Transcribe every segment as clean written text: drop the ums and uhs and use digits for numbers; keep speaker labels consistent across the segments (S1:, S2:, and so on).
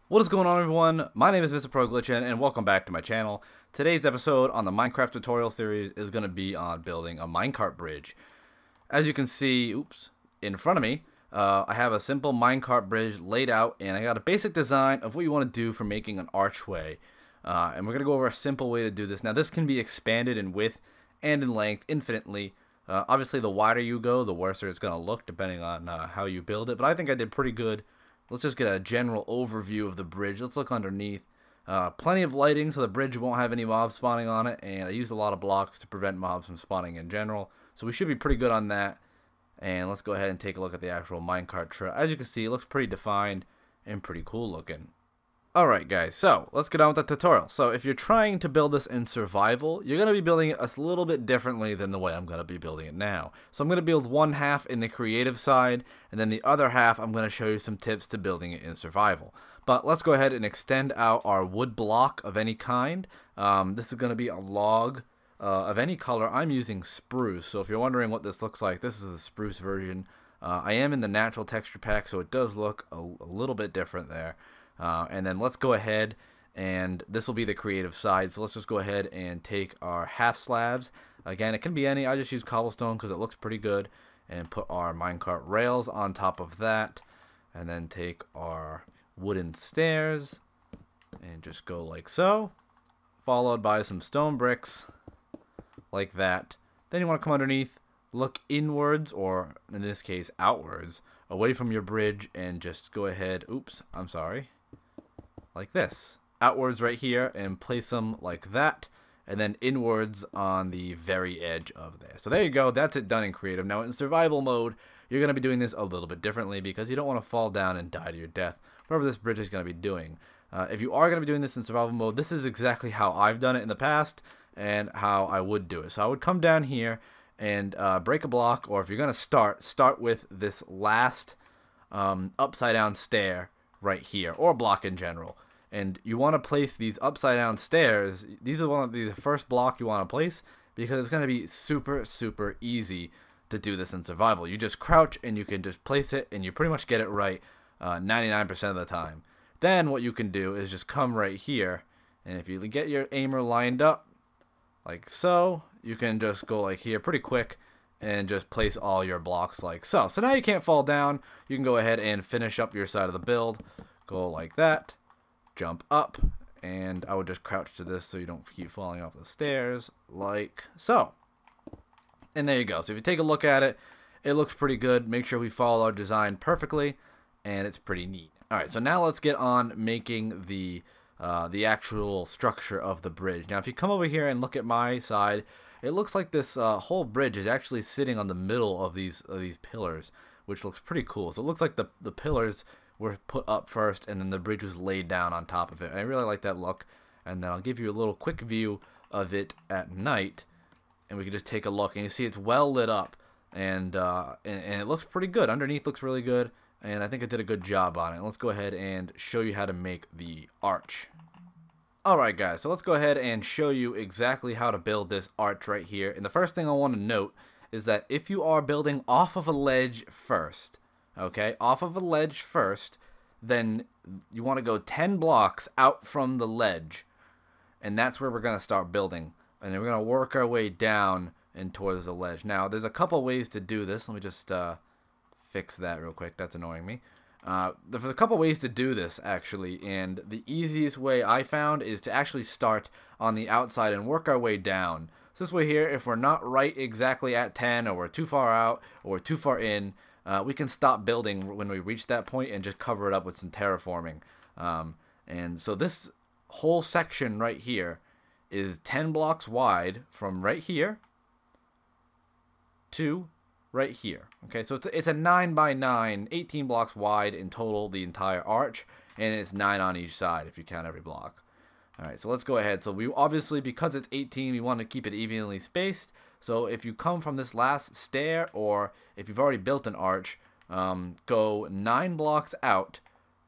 S1: What is going on, everyone? My name is Mr. ProGlitchin, and welcome back to my channel. Today's episode on the Minecraft tutorial series is going to be on building a minecart bridge. As you can see, in front of me, I have a simple minecart bridge laid out, and I got a basic design of what you want to do for making an archway. And we're going to go over a simple way to do this. Now, this can be expanded in width and in length infinitely. Obviously, the wider you go, the worse it's going to look, depending on how you build it. But I think I did pretty good. Let's just get a general overview of the bridge. Let's look underneath. Plenty of lighting so the bridge won't have any mobs spawning on it, and I used a lot of blocks to prevent mobs from spawning in general. So we should be pretty good on that. And let's go ahead and take a look at the actual minecart trail. As you can see, it looks pretty defined and pretty cool looking. Alright guys, so let's get on with the tutorial. So if you're trying to build this in survival, you're going to be building it a little bit differently than the way I'm going to be building it now. So I'm going to build one half in the creative side, and then the other half I'm going to show you some tips to building it in survival. But let's go ahead and extend out our wood block of any kind. This is going to be a log of any color. I'm using spruce, so if you're wondering what this looks like, this is the spruce version. I am in the natural texture pack, so it does look a little bit different there. And then let's go ahead, and this will be the creative side. So let's just go ahead and take our half slabs. Again, it can be any. I just use cobblestone because it looks pretty good. And put our minecart rails on top of that. And then take our wooden stairs and just go like so. Followed by some stone bricks like that. Then you want to come underneath, look inwards, or in this case outwards, away from your bridge, and just go ahead. Like this, outwards right here, and place them like that, and then inwards on the very edge of there. So there you go, that's it done in creative. Now in survival mode, you're going to be doing this a little bit differently because you don't want to fall down and die to your death, whatever this bridge is going to be doing. If you are going to be doing this in survival mode, this is exactly how I've done it in the past and how I would do it. So I would come down here and break a block, or if you're going to start with this last upside down stair right here, or block in general. And you want to place these upside down stairs. These are one of the first block you want to place because it's going to be super easy to do this in survival. You just crouch and you can just place it, and you pretty much get it right 99% of the time. Then what you can do is just come right here, and if you get your aimer lined up like so, you can just go like here pretty quick and just place all your blocks like so. So now you can't fall down. You can go ahead and finish up your side of the build. Go like that. Jump up, and I would just crouch to this so you don't keep falling off the stairs like so. And there you go. So if you take a look at it, it looks pretty good. Make sure we follow our design perfectly, and it's pretty neat. Alright, so now let's get on making the actual structure of the bridge. Now if you come over here and look at my side, it looks like this whole bridge is actually sitting on the middle of these pillars, which looks pretty cool. So it looks like the pillars were put up first, and then the bridge was laid down on top of it. And I really like that look. And then I'll give you a little quick view of it at night, and we can just take a look, and you see it's well lit up, and it looks pretty good. Underneath looks really good, and I think I did a good job on it. Let's go ahead and show you how to make the arch. Alright guys, so let's go ahead and show you exactly how to build this arch right here. And the first thing I want to note is that if you are building off of a ledge first, okay, off of a ledge first, then you want to go 10 blocks out from the ledge, and that's where we're going to start building, and then we're going to work our way down and towards the ledge. Now there's a couple ways to do this. Let me just fix that real quick. That's annoying me. There's a couple ways to do this actually, and the easiest way I found is to actually start on the outside and work our way down. So this way here, if we're not right exactly at 10, or we're too far out, or we're too far in, we can stop building when we reach that point and just cover it up with some terraforming. And so this whole section right here is 10 blocks wide from right here to right here. Okay, so it's a 9 by 9, 18 blocks wide in total, the entire arch, and it's 9 on each side if you count every block. Alright, so let's go ahead. So we obviously, because it's 18, we want to keep it evenly spaced. So if you come from this last stair, or if you've already built an arch, go 9 blocks out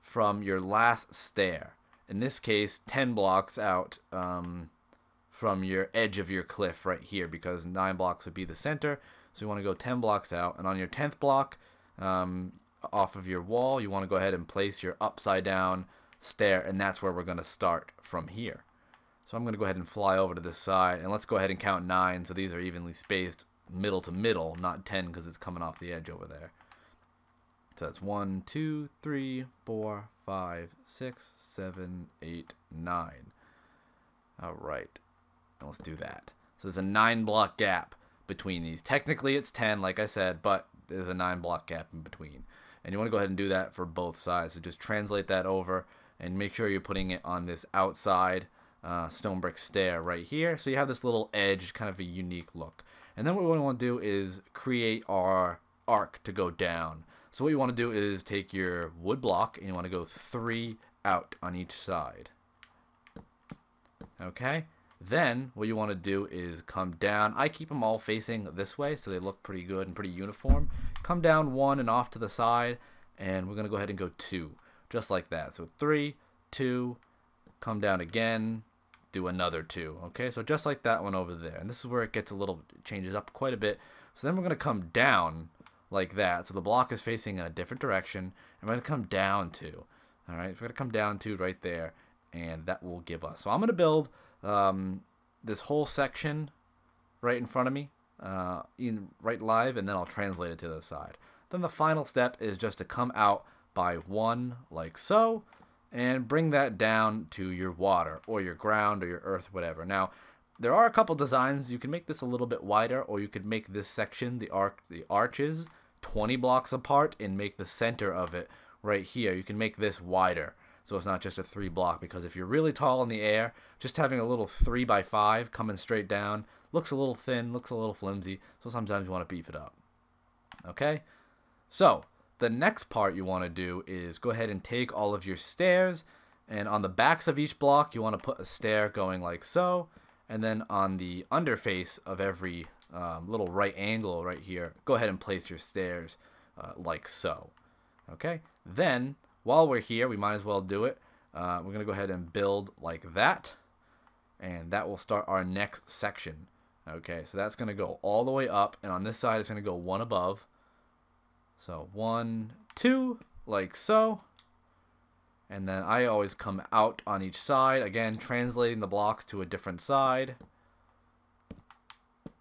S1: from your last stair. In this case, 10 blocks out from your edge of your cliff right here, because 9 blocks would be the center. So you want to go 10 blocks out, and on your 10th block off of your wall, you want to go ahead and place your upside down stair, and that's where we're going to start from here. So I'm going to go ahead and fly over to this side, and let's go ahead and count 9, so these are evenly spaced middle to middle, not 10 because it's coming off the edge over there. So that's 1, 2, 3, 4, 5, 6, 7, 8, 9. Alright, let's do that. So there's a 9 block gap between these. Technically it's 10, like I said, but there's a 9 block gap in between. And you want to go ahead and do that for both sides. So just translate that over and make sure you're putting it on this outside stone brick stair right here. So you have this little edge, kind of a unique look. And then what we want to do is create our arc to go down. So what you want to do is take your wood block and you want to go 3 out on each side. Okay? Then what you want to do is come down. I keep them all facing this way so they look pretty good and pretty uniform. Come down 1 and off to the side, and we're going to go ahead and go 2, just like that. So 3, 2, come down again, do another 2. Okay, so just like that one over there. And this is where it gets a little, changes up quite a bit. So then we're going to come down like that. So the block is facing a different direction, and we're going to come down 2. All right, we're going to come down 2 right there, and that will give us. So I'm going to build this whole section right in front of me, right live, and then I'll translate it to the side. Then the final step is just to come out by 1 like so, and bring that down to your water or your ground or your earth, whatever. Now, there are a couple designs. You can make this a little bit wider, or you could make this section, the arches, 20 blocks apart and make the center of it right here. You can make this wider, so it's not just a 3 block, because if you're really tall in the air, just having a little 3 by 5 coming straight down looks a little thin, looks a little flimsy, so sometimes you want to beef it up. Okay? So, the next part you want to do is go ahead and take all of your stairs, and on the backs of each block you want to put a stair going like so, and then on the underface of every little right angle right here, go ahead and place your stairs like so. Okay? Then, while we're here, we might as well do it. We're going to go ahead and build like that, and that will start our next section. Okay, so that's going to go all the way up, and on this side it's going to go 1 above. So 1, 2, like so. And then I always come out on each side, again translating the blocks to a different side,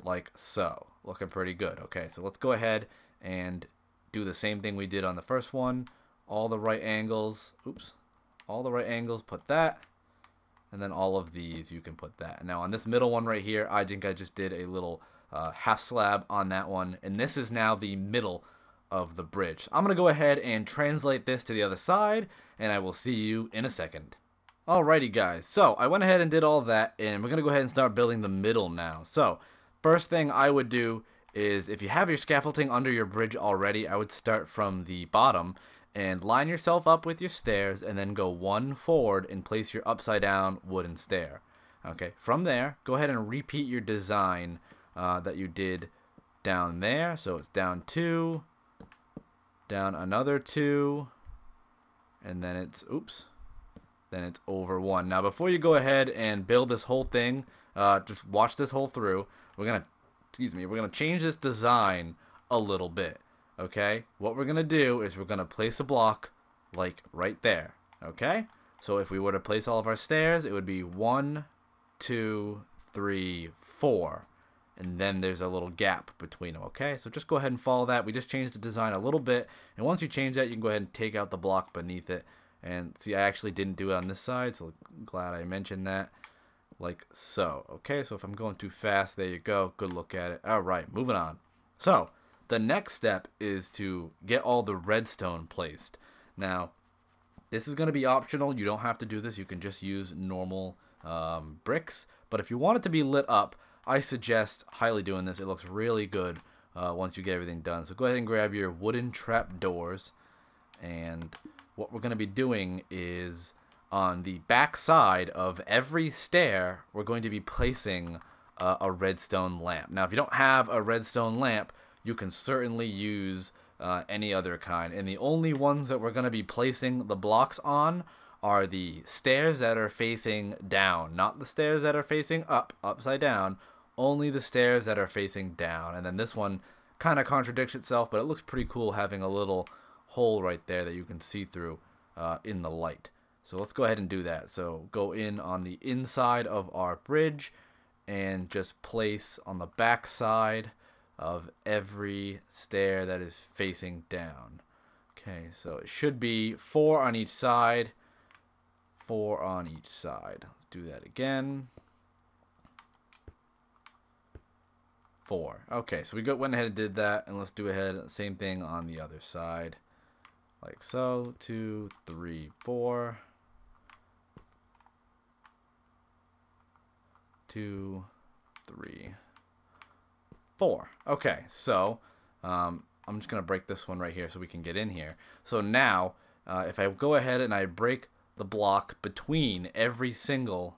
S1: like so. Looking pretty good. Okay, so let's go ahead and do the same thing we did on the first one. All the right angles, all the right angles, put that, and then all of these you can put that. Now on this middle one right here, I think I just did a little half slab on that one, and this is now the middle of the bridge. I'm going to go ahead and translate this to the other side, and I will see you in a second. Alrighty guys, so I went ahead and did all that, and we're going to go ahead and start building the middle now. So first thing I would do is, if you have your scaffolding under your bridge already, I would start from the bottom and line yourself up with your stairs, and then go 1 forward and place your upside down wooden stair. Okay, from there, go ahead and repeat your design that you did down there. So it's down 2, down another 2, and then it's then it's over 1. Now before you go ahead and build this whole thing, just watch this whole through. We're gonna change this design a little bit. Okay, what we're gonna do is we're gonna place a block like right there. Okay, so if we were to place all of our stairs, it would be 1, 2, 3, 4. And then there's a little gap between them. Okay, so just go ahead and follow that. We just changed the design a little bit, and once you change that, you can go ahead and take out the block beneath it. And see, I actually didn't do it on this side, so I'm glad I mentioned that, like so. Okay, so if I'm going too fast, there you go. Good look at it. All right, moving on. So the next step is to get all the redstone placed. Now this is going to be optional. You don't have to do this. You can just use normal bricks, but if you want it to be lit up, I suggest highly doing this. It looks really good once you get everything done. So go ahead and grab your wooden trap doors, and what we're going to be doing is on the back side of every stair, we're going to be placing a redstone lamp. Now if you don't have a redstone lamp, you can certainly use any other kind, and the only ones that we're going to be placing the blocks on are the stairs that are facing down, not the stairs that are facing up, upside down. Only the stairs that are facing down. And then this one kind of contradicts itself, but it looks pretty cool having a little hole right there that you can see through in the light. So let's go ahead and do that. So go in on the inside of our bridge and just place on the back side of every stair that is facing down. Okay, so it should be 4 on each side, 4 on each side. Let's do that again. 4. Okay, so we went ahead and did that, and let's do ahead same thing on the other side, like so. 2, 3, 4. 2, 3, 4. Okay, so I'm just gonna break this one right here so we can get in here. So now, if I go ahead and I break the block between every single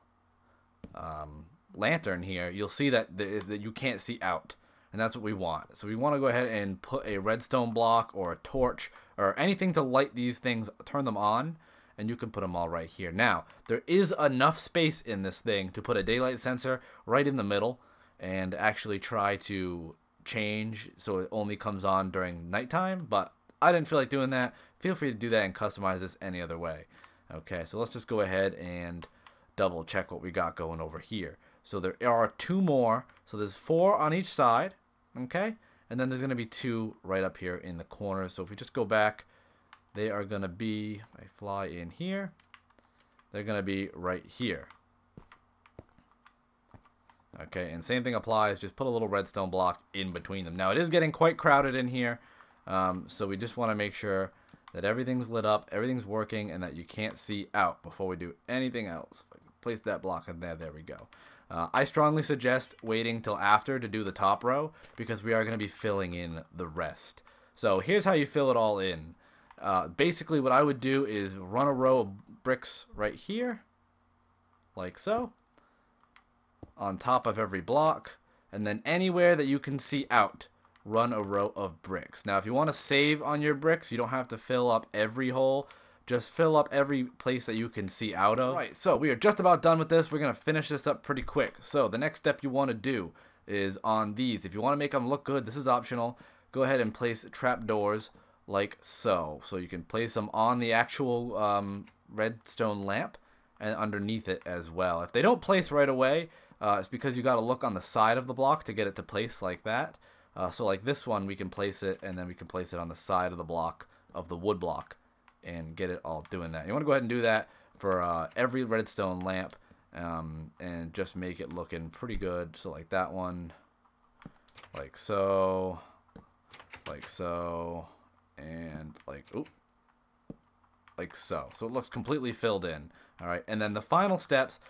S1: lantern here, you'll see that that you can't see out, and that's what we want. So we want to go ahead and put a redstone block or a torch or anything to light these things, turn them on, and you can put them all right here. Now, there is enough space in this thing to put a daylight sensor right in the middle and actually try to change so it only comes on during nighttime, but I didn't feel like doing that. Feel free to do that and customize this any other way. Okay, so let's just go ahead and double check what we got going over here. So there are 2 more, so there's 4 on each side, okay, and then there's going to be 2 right up here in the corner. So if we just go back, they are going to be, if I fly in here, they're going to be right here. Okay, and same thing applies, just put a little redstone block in between them. Now it is getting quite crowded in here, so we just want to make sure that everything's lit up, everything's working, and that you can't see out before we do anything else. Place that block in there, there we go. I strongly suggest waiting till after to do the top row, because we are going to be filling in the rest. So here's how you fill it all in. Basically what I would do is run a row of bricks right here, like so, on top of every block, and then anywhere that you can see out, run a row of bricks. Now if you want to save on your bricks, you don't have to fill up every hole, just fill up every place that you can see out of. Right, so we are just about done with this. We're going to finish this up pretty quick. So the next step you want to do is on these. If you want to make them look good, this is optional. Go ahead and place trapdoors like so. So you can place them on the actual redstone lamp and underneath it as well. If they don't place right away, it's because you got to look on the side of the block to get it to place like that. So like this one, we can place it, and then we can place it on the side of the block, of the wood block, and get it all doing that. You want to go ahead and do that for every redstone lamp, and just make it looking pretty good. So like that one, like so, and like so. So it looks completely filled in. All right, and then the final steps,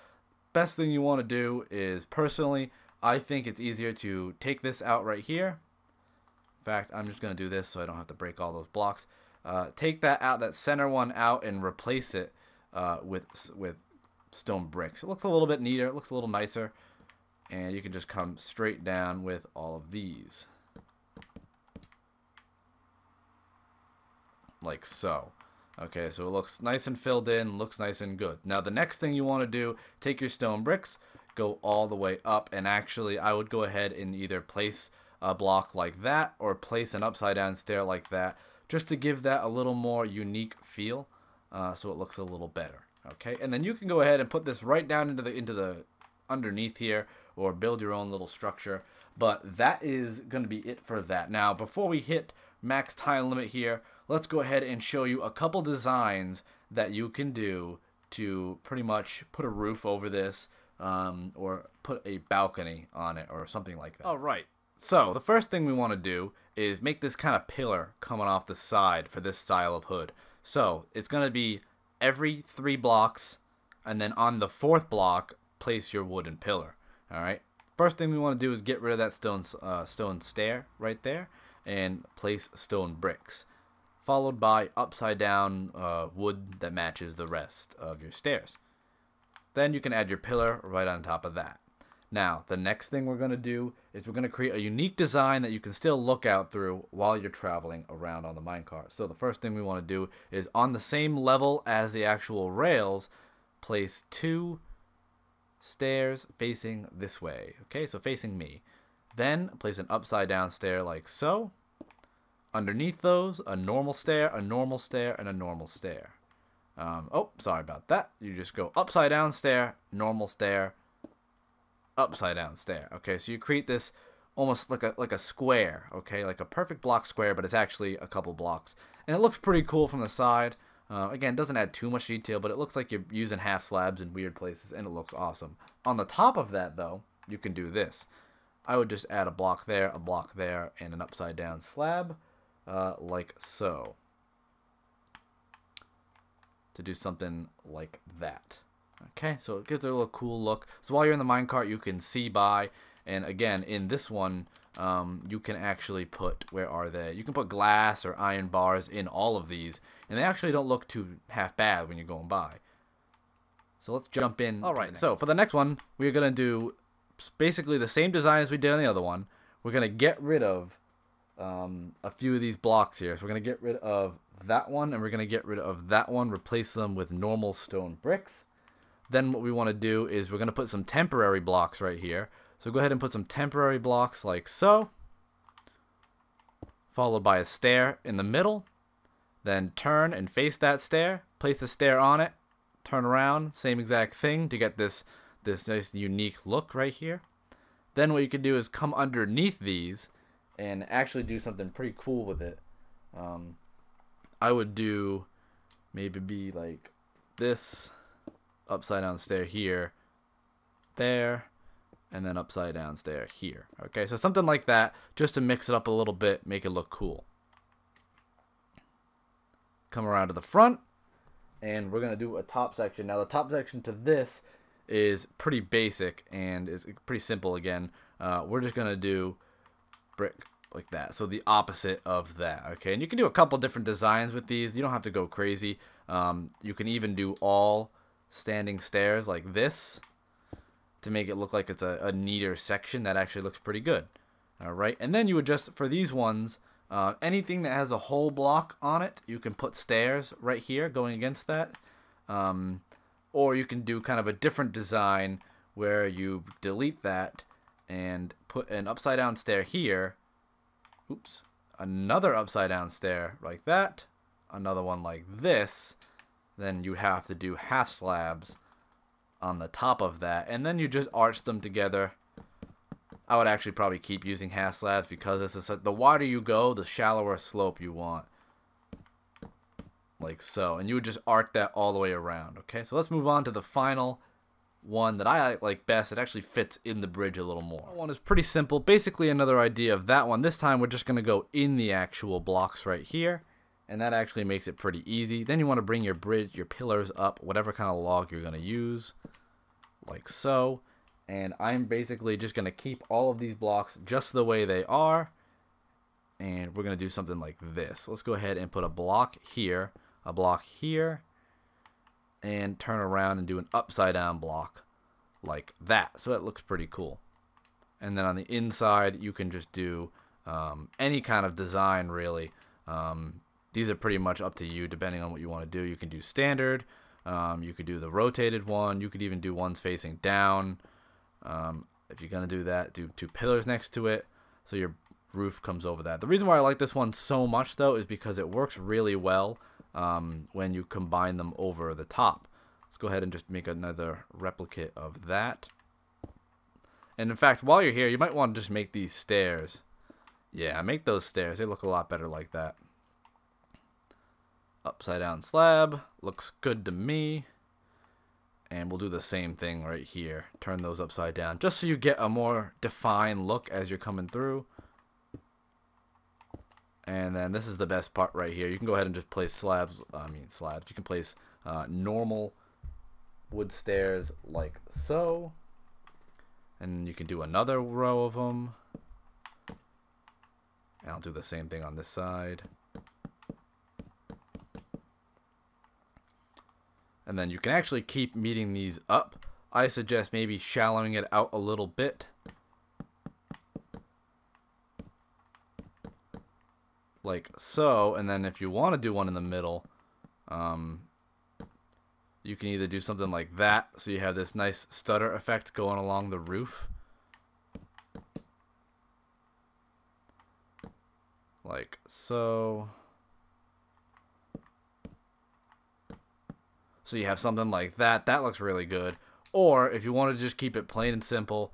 S1: best thing you want to do is, personally, I think it's easier to take this out right here. In fact, I'm just going to do this so I don't have to break all those blocks. Take that out, that center one out, and replace it with stone bricks. It looks a little bit neater. It looks a little nicer. And you can just come straight down with all of these. Like so. Okay, so it looks nice and filled in, looks nice and good. Now the next thing you want to do, take your stone bricks, go all the way up, and actually I would go ahead and either place a block like that or place an upside down stair like that, just to give that a little more unique feel, so it looks a little better. Okay, and then you can go ahead and put this right down into the underneath here, or build your own little structure. But that is going to be it for that. Now before we hit max time limit here, let's go ahead and show you a couple designs that you can do to pretty much put a roof over this, or put a balcony on it or something like that. All right. So the first thing we want to do is make this kind of pillar coming off the side for this style of hood. So it's going to be every 3 blocks, and then on the 4th block, place your wooden pillar. All right. First thing we want to do is get rid of that stone stair right there and place stone bricks, followed by upside down wood that matches the rest of your stairs. Then you can add your pillar right on top of that. Now, the next thing we're going to do is we're going to create a unique design that you can still look out through while you're traveling around on the minecart. So the first thing we want to do is, on the same level as the actual rails, place 2 stairs facing this way. Okay, so facing me. Then place an upside down stair like so. Underneath those, a normal stair, and a normal stair. Oh, sorry about that. You just go upside down stair, normal stair, upside down stair. Okay, so you create this almost like a square, okay, like a perfect block square, but it's actually a couple blocks, and it looks pretty cool from the side. Again, doesn't add too much detail, but it looks like you're using half slabs in weird places, and it looks awesome. On the top of that, though, you can do this. I would just add a block there, and an upside down slab, like so, to do something like that. Okay, so it gives it a little cool look. So while you're in the minecart, you can see by, and again, in this one, you can actually put, where are they? You can put glass or iron bars in all of these, and they actually don't look too half bad when you're going by. So let's jump in. Alright, so for the next one, we're going to do basically the same design as we did on the other one. We're going to get rid of a few of these blocks here. So we're going to get rid of that one, and we're going to get rid of that one, replace them with normal stone bricks. Then what we want to do is we're going to put some temporary blocks right here. So go ahead and put some temporary blocks like so, followed by a stair in the middle. Then turn and face that stair, place the stair on it, turn around, same exact thing to get this nice unique look right here. Then what you can do is come underneath these and actually do something pretty cool with it. I would do maybe like this upside down stair here, there, and then upside down stair here. Okay, so something like that, just to mix it up a little bit, make it look cool. Come around to the front, and we're going to do a top section. Now the top section to this is pretty basic and is pretty simple again. We're just going to do brick like that, so the opposite of that. Okay, and you can do a couple different designs with these. You don't have to go crazy. You can even do all standing stairs like this to make it look like it's a neater section that actually looks pretty good. Alright, and then you would just, for these ones, anything that has a whole block on it, you can put stairs right here going against that. Or you can do kind of a different design where you delete that and put an upside down stair here. Oops. Another upside down stair like that. Another one like this. Then you have to do half slabs on the top of that, and then you just arch them together. I would actually probably keep using half slabs because this is the wider you go, the shallower slope you want, like so, and you would just arc that all the way around. Okay, so let's move on to the final one that I like best. It actually fits in the bridge a little more. That one is pretty simple, basically another idea of that one. This time we're just going to go in the actual blocks right here, and that actually makes it pretty easy. Then you want to bring your bridge, your pillars up, whatever kind of log you're going to use, like so. And I'm basically just going to keep all of these blocks just the way they are. And we're going to do something like this. Let's go ahead and put a block here, and turn around and do an upside down block like that. So it looks pretty cool. And then on the inside, you can just do any kind of design, really. These are pretty much up to you depending on what you want to do. You can do standard. You could do the rotated one. You could even do ones facing down. If you're going to do that, do two pillars next to it so your roof comes over that. The reason why I like this one so much, though, is because it works really well when you combine them over the top. Let's go ahead and just make another replicate of that. And in fact, while you're here, you might want to just make these stairs. Yeah, make those stairs. They look a lot better like that. Upside down slab. Looks good to me. And we'll do the same thing right here. Turn those upside down just so you get a more defined look as you're coming through. And then this is the best part right here. You can go ahead and just place slabs. You can place normal wood stairs like so. And you can do another row of them. And I'll do the same thing on this side. And then you can actually keep meeting these up. I suggest maybe shallowing it out a little bit. Like so. And then if you want to do one in the middle, you can either do something like that. So you have this nice stutter effect going along the roof. Like so. So you have something like that. That looks really good. Or if you want to just keep it plain and simple,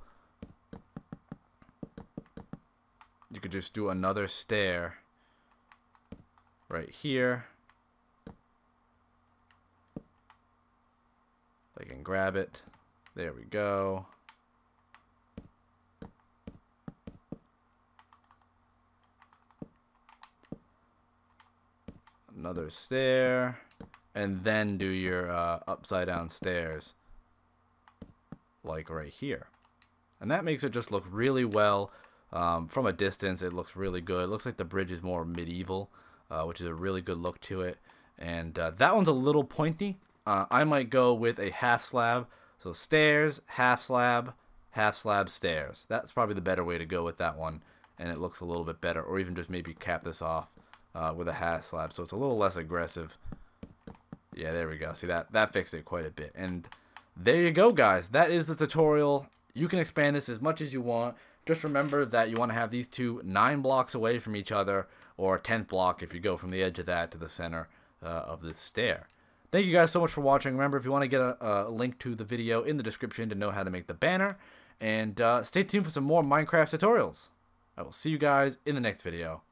S1: you could just do another stair right here. I can grab it. There we go. Another stair. And then do your upside down stairs. Like right here. And that makes it just look really well. From a distance, it looks really good. It looks like the bridge is more medieval, which is a really good look to it. And that one's a little pointy. I might go with a half slab. So stairs, half slab, stairs. That's probably the better way to go with that one. And it looks a little bit better. Or even just maybe cap this off with a half slab. So it's a little less aggressive. Yeah, there we go. See, that fixed it quite a bit. And there you go, guys. That is the tutorial. You can expand this as much as you want. Just remember that you want to have these two 9 blocks away from each other, or 10th block if you go from the edge of that to the center of this stair. Thank you guys so much for watching. Remember, if you want to get a link to the video in the description to know how to make the banner. And stay tuned for some more Minecraft tutorials. I will see you guys in the next video.